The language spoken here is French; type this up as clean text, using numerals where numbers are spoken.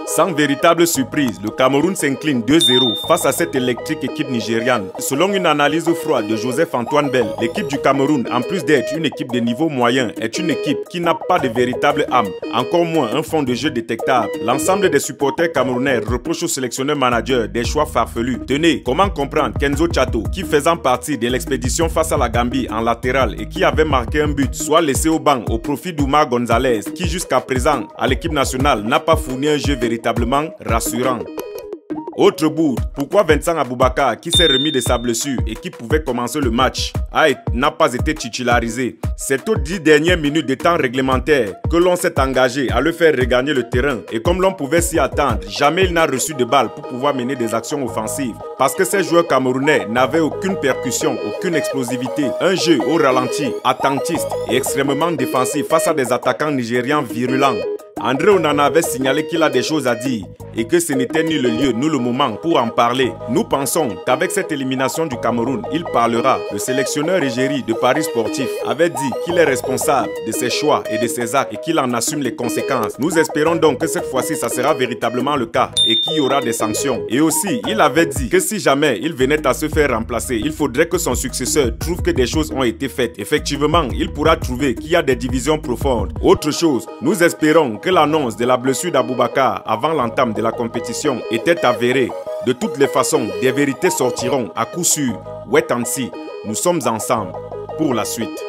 Sans véritable surprise, le Cameroun s'incline 2-0 face à cette électrique équipe nigériane. Selon une analyse froide de Joseph-Antoine Bell, l'équipe du Cameroun, en plus d'être une équipe de niveau moyen, est une équipe qui n'a pas de véritable âme, encore moins un fond de jeu détectable. L'ensemble des supporters camerounais reprochent au sélectionneur-manager des choix farfelus. Tenez, comment comprendre Kenzo Chato, qui faisant partie de l'expédition face à la Gambie en latéral et qui avait marqué un but, soit laissé au banc au profit d'Oumar Gonzalez, qui jusqu'à présent, à l'équipe nationale, n'a pas fourni un jeu véritablement rassurant. Autre bout, pourquoi Vincent Aboubakar, qui s'est remis de sa blessure et qui pouvait commencer le match, n'a pas été titularisé? C'est aux 10 dernières minutes de temps réglementaire que l'on s'est engagé à le faire regagner le terrain et comme l'on pouvait s'y attendre, jamais il n'a reçu de balle pour pouvoir mener des actions offensives. Parce que ces joueurs camerounais n'avaient aucune percussion, aucune explosivité, un jeu au ralenti, attentiste et extrêmement défensif face à des attaquants nigérians virulents. André Onana avait signalé qu'il a des choses à dire et que ce n'était ni le lieu ni le moment pour en parler. Nous pensons qu'avec cette élimination du Cameroun, il parlera. Le sélectionneur égérie de Paris Sportif avait dit qu'il est responsable de ses choix et de ses actes et qu'il en assume les conséquences. Nous espérons donc que cette fois-ci, ça sera véritablement le cas et qu'il y aura des sanctions. Et aussi, il avait dit que si jamais il venait à se faire remplacer, il faudrait que son successeur trouve que des choses ont été faites. Effectivement, il pourra trouver qu'il y a des divisions profondes. Autre chose, nous espérons que l'annonce de la blessure d'Aboubakar avant l'entame de la compétition était avérée. De toutes les façons, des vérités sortiront à coup sûr. Wait and see, nous sommes ensemble pour la suite.